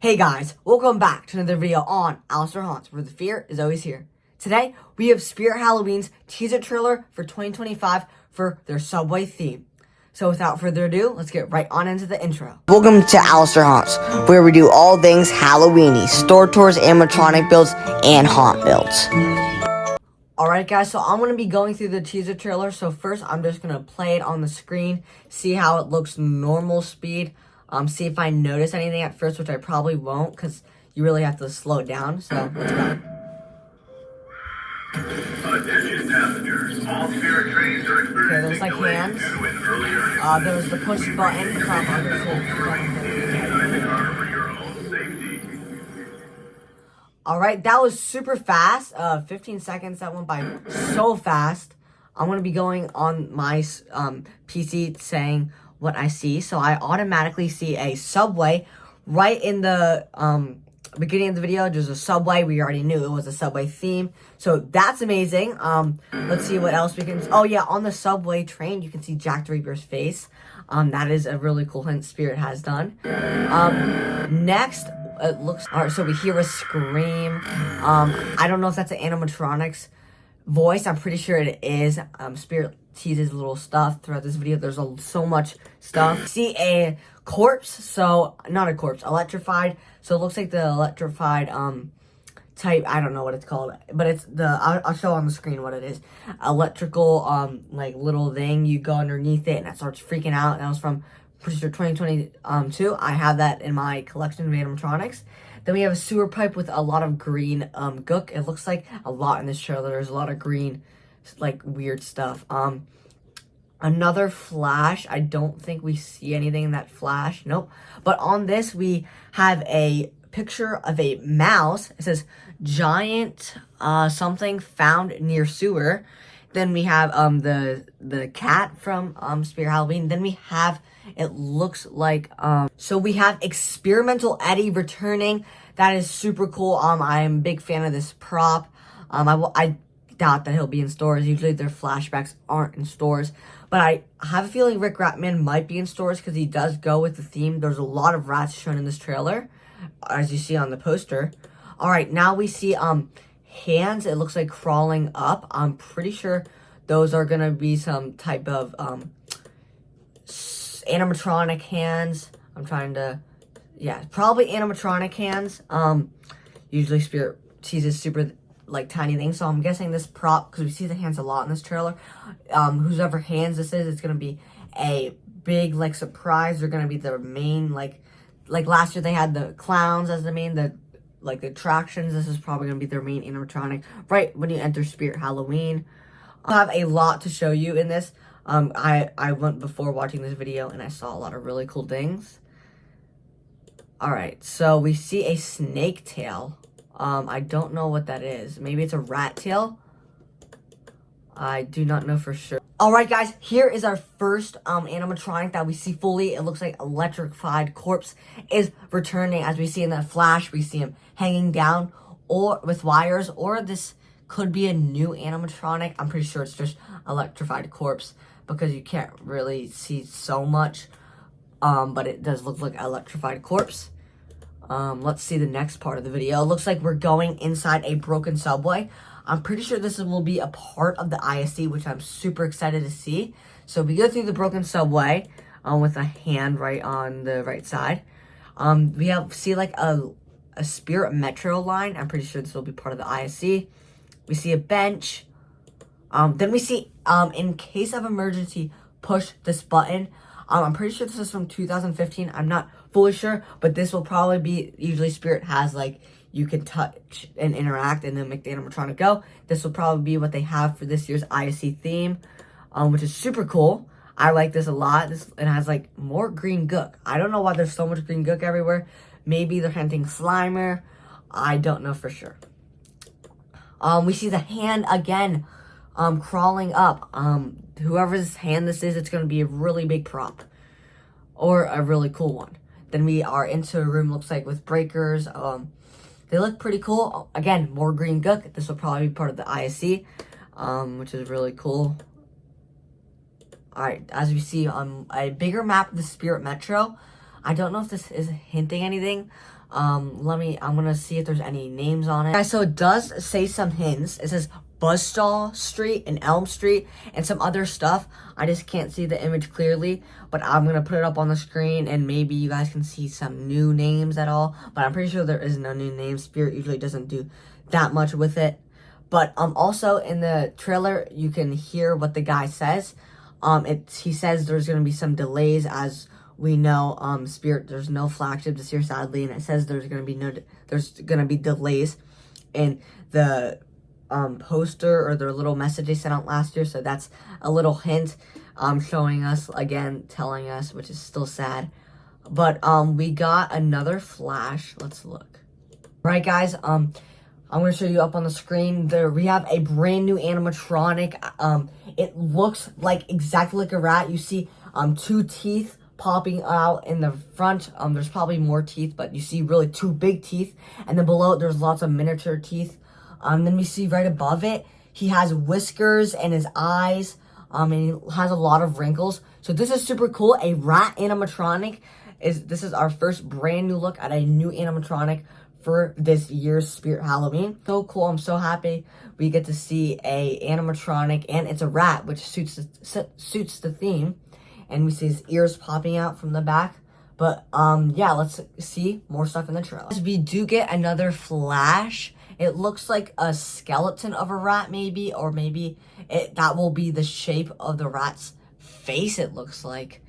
Hey guys, welcome back to another video on Alistair Haunts, where the fear is always here. Today, we have Spirit Halloween's teaser trailer for 2025 for their Subway theme. So without further ado, let's get right on into the intro. Welcome to Alistair Haunts, where we do all things Halloweeny, store tours, animatronic builds, and haunt builds. Alright guys, so I'm going to be going through the teaser trailer. So first, I'm just going to play it on the screen, see how it looks normal speed. See if I notice anything at first, which I probably won't, because you really have to slow it down. So, let's go. Attention passengers, all Spirit trains are Okay, there's like hands. There's the push button from Alright, that was super fast. 15 seconds, that went by so fast. I'm going to be going on my PC saying what I see. So I automatically see a Subway right in the beginning of the video. There's a Subway. We already knew it was a Subway theme, so that's amazing. Let's see what else we can. Oh yeah, on the Subway train you can see Jack the Ripper's face. That is a really cool hint Spirit has done. Next, it looks alright. So we hear a scream. I don't know if that's an animatronics voice. I'm pretty sure it is. Spirit teases little stuff throughout this video. There's so much stuff. See a corpse, so not a corpse, electrified. So it looks like the electrified type. I don't know what it's called, but it's the I'll show on the screen what it is. Electrical like little thing. You go underneath it and it starts freaking out. That was from pretty sure 2022. I have that in my collection of animatronics. Then we have a sewer pipe with a lot of green gook. It looks like a lot in this trailer. There's a lot of green, like weird stuff. Another flash. I don't think we see anything in that flash. Nope. But on this, we have a picture of a mouse. It says giant something found near sewer. Then we have the cat from Spirit Halloween. Then we have, it looks like so we have Experimental Eddie returning. That is super cool. I'm a big fan of this prop. I doubt that he'll be in stores. Usually their flashbacks aren't in stores, but I have a feeling Rick Ratman might be in stores because he does go with the theme. There's a lot of rats shown in this trailer, as you see on the poster. All right, now we see hands. It looks like crawling up. I'm pretty sure those are gonna be some type of animatronic hands. I'm trying to, yeah, probably animatronic hands. Usually Spirit teases super like tiny things, so I'm guessing this prop, because we see the hands a lot in this trailer, whoever hands this is, it's gonna be a big like surprise. They're gonna be the main, like last year they had the clowns as the main, the attractions. This is probably gonna be their main animatronic right when you enter Spirit Halloween. I have a lot to show you in this. I went before watching this video and I saw a lot of really cool things. Alright, so we see a snake tail. I don't know what that is. Maybe it's a rat tail. I do not know for sure. Alright guys, here is our first animatronic that we see fully. It looks like electrified corpse is returning. As we see in that flash, we see him hanging down or with wires, or this could be a new animatronic. I'm pretty sure it's just electrified corpse because you can't really see so much. But it does look like electrified corpse. Let's see the next part of the video. It looks like we're going inside a broken subway. I'm pretty sure this will be a part of the ISC, which I'm super excited to see. So we go through the broken subway with a hand right on the right side. We see like a Spirit Metro line. I'm pretty sure this will be part of the ISC. We see a bench. Then we see, in case of emergency, push this button. I'm pretty sure this is from 2015. I'm not fully sure, but this will probably be, usually Spirit has like, you can touch and interact and then make the animatronic go. This will probably be what they have for this year's ISC theme, which is super cool. I like this a lot. It has like more green gook. I don't know why there's so much green gook everywhere. Maybe they're hinting Slimer. I don't know for sure. We see the hand again, crawling up. Whoever's hand this is, it's going to be a really big prop. Or a really cool one. Then we are into a room, looks like, with breakers. They look pretty cool. Again, more green gook. This will probably be part of the ISC, which is really cool. Alright, as we see on a bigger map of the Spirit Metro, I don't know if this is hinting anything. I'm gonna see if there's any names on it. Guys, so it does say some hints. It says Buzzsaw Street and Elm Street and some other stuff. I just can't see the image clearly, but I'm gonna put it up on the screen and maybe you guys can see some new names at all. But I'm pretty sure there is no new names. Spirit usually doesn't do that much with it. But also in the trailer, you can hear what the guy says. He says there's gonna be some delays, as we know. Spirit, there's no flagship this year, sadly, and it says there's gonna be delays in the poster or their little message they sent out last year. So that's a little hint, showing us again, telling us, which is still sad. But we got another flash. Let's look. All right, guys. I'm going to show you up on the screen. We have a brand new animatronic. It looks like exactly like a rat. You see 2 teeth popping out in the front. There's probably more teeth, but you see really 2 big teeth. And then below it, there's lots of miniature teeth. Then we see right above it, he has whiskers and his eyes. And he has a lot of wrinkles. So this is super cool. A rat animatronic. This is our first brand new look at a new animatronic for this year's Spirit Halloween. So cool. I'm so happy we get to see a animatronic, and it's a rat, which suits the theme. And we see his ears popping out from the back. But yeah, let's see more stuff in the trailer. We do get another flash. It looks like a skeleton of a rat, maybe, or maybe that will be the shape of the rat's face, it looks like.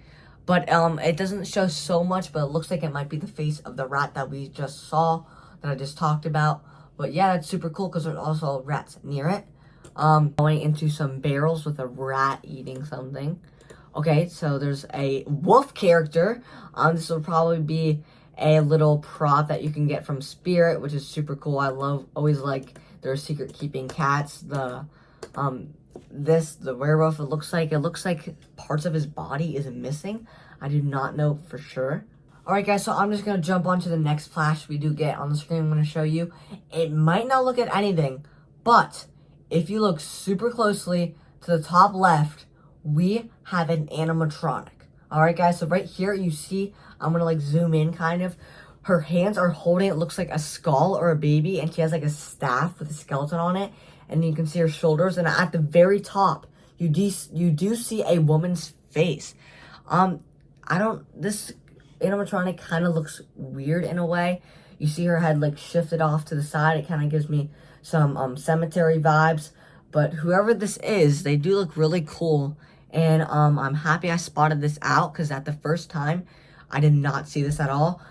But it doesn't show so much, but it looks like it might be the face of the rat that we just saw, that I just talked about. But yeah, that's super cool because there's also rats near it. Going into some barrels with a rat eating something. Okay, so there's a wolf character. This will probably be a little prop that you can get from Spirit, which is super cool. I always like their secret keeping cats. The werewolf, it looks like parts of his body is missing. I do not know for sure. Alright guys, so I'm just going to jump on to the next flash we do get on the screen. I'm going to show you. It might not look at anything, but if you look super closely to the top left, we have an animatronic. Alright guys, so right here you see, I'm going to like zoom in kind of. Her hands are holding, it looks like a skull or a baby, and she has like a staff with a skeleton on it. And you can see her shoulders, and at the very top, you do see a woman's face. This animatronic kind of looks weird in a way. You see her head like shifted off to the side. It kind of gives me some cemetery vibes. But whoever this is, they do look really cool. And I'm happy I spotted this out, because at the first time, I did not see this at all.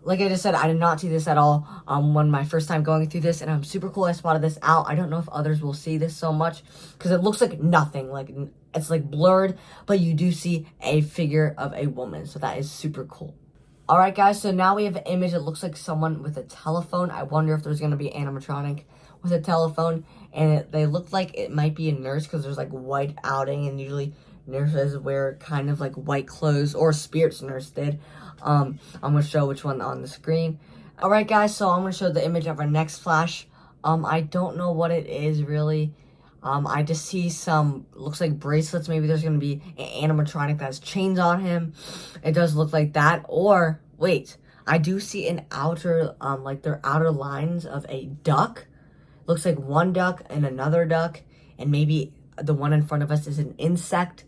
Like I just said, I did not see this at all when my first time going through this, and I'm super cool I spotted this out. I don't know if others will see this so much, because it looks like nothing. Like, it's like blurred, but you do see a figure of a woman, so that is super cool. Alright guys, so now we have an image. It looks like someone with a telephone. I wonder if there's going to be an animatronic with a telephone, and they look like it might be a nurse, because there's like white outing, and usually nurses wear kind of like white clothes, or Spirit's nurse did. I'm going to show which one on the screen. Alright guys, so I'm going to show the image of our next flash. I don't know what it is really. I just see some, looks like bracelets. Maybe there's going to be an animatronic that has chains on him. It does look like that. Or, wait, I do see an outer, like their outer lines of a duck. Looks like one duck and another duck. And maybe the one in front of us is an insect.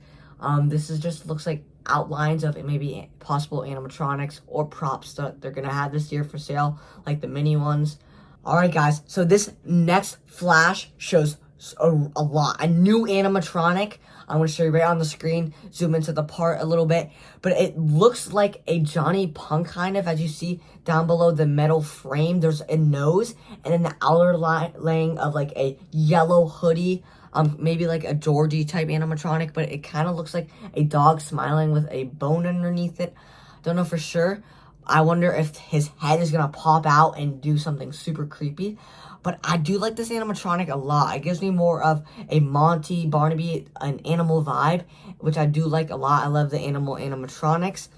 This is just looks like outlines of maybe possible animatronics or props that they're gonna have this year for sale, like the mini ones. Alright guys, so this next flash shows a new animatronic. I'm gonna show you right on the screen, zoom into the part a little bit, but it looks like a Johnny Punk kind of. As you see down below the metal frame, there's a nose, and then the outer laying of like a yellow hoodie. Maybe like a Georgie type animatronic, but it kind of looks like a dog smiling with a bone underneath it. Don't know for sure. I wonder if his head is gonna pop out and do something super creepy. But I do like this animatronic a lot. It gives me more of a Monty, Barnaby, an animal vibe, which I do like a lot. I love the animatronics.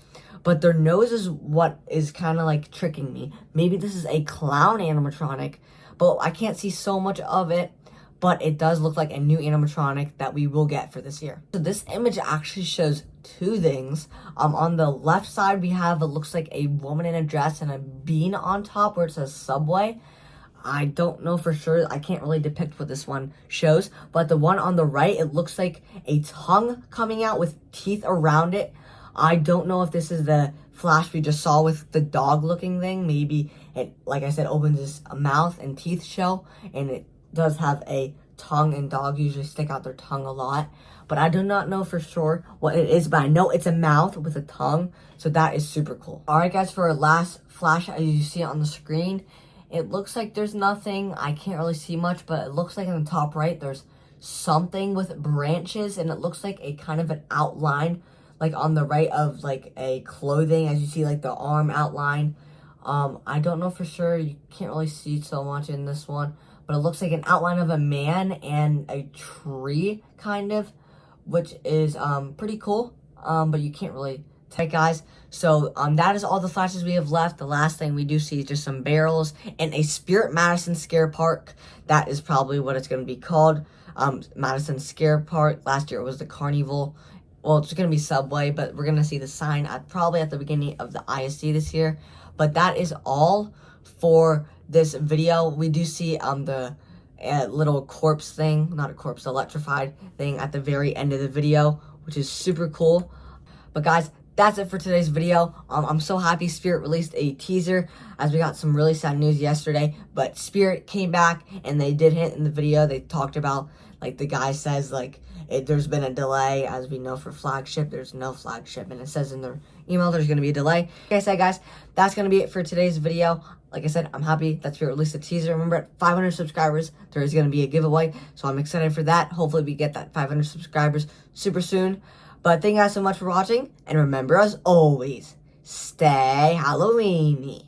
But their nose is what is kind of like tricking me. Maybe this is a clown animatronic, but I can't see so much of it. but it does look like a new animatronic that we will get for this year. So this image actually shows two things. On the left side, we have, it looks like a woman in a dress and a bean on top where it says Subway. I don't know for sure. I can't really depict what this one shows. But the one on the right, it looks like a tongue coming out with teeth around it. I don't know if this is the flash we just saw with the dog looking thing. Maybe it, like I said, opens its mouth and teeth show. And it does have a tongue, and dogs usually stick out their tongue a lot. But I do not know for sure what it is, but I know it's a mouth with a tongue. So that is super cool. Alright guys, for our last flash, as you see it on the screen, it looks like there's nothing. I can't really see much, but it looks like in the top right, there's something with branches, and it looks like a kind of an outline, like on the right of like a clothing, as you see like the arm outline. I don't know for sure. You can't really see so much in this one, but it looks like an outline of a man and a tree, kind of, which is pretty cool. But you can't really take, guys. So that is all the flashes we have left. The last thing we do see is just some barrels and a Spirt Madison Scare Park. That is probably what it's going to be called. Madison Scare Park. Last year it was the Carnival. Well, it's going to be Subway, but we're going to see the sign probably at the beginning of the ISD this year. But that is all for this video. We do see the little corpse thing, not a corpse, electrified thing at the very end of the video, which is super cool. But guys, that's it for today's video. I'm so happy Spirit released a teaser, as we got some really sad news yesterday. But Spirit came back, and they did hint in the video. They talked about, like, the guy says, like, there's been a delay. As we know, for flagship, there's no flagship, and it says in their email there's going to be a delay. Like I said, guys, that's going to be it for today's video. Like I said, I'm happy that Spirit released a teaser. Remember, at 500 subscribers, there is going to be a giveaway, so I'm excited for that. Hopefully, we get that 500 subscribers super soon. But thank you guys so much for watching, and remember, as always, stay Halloweeny.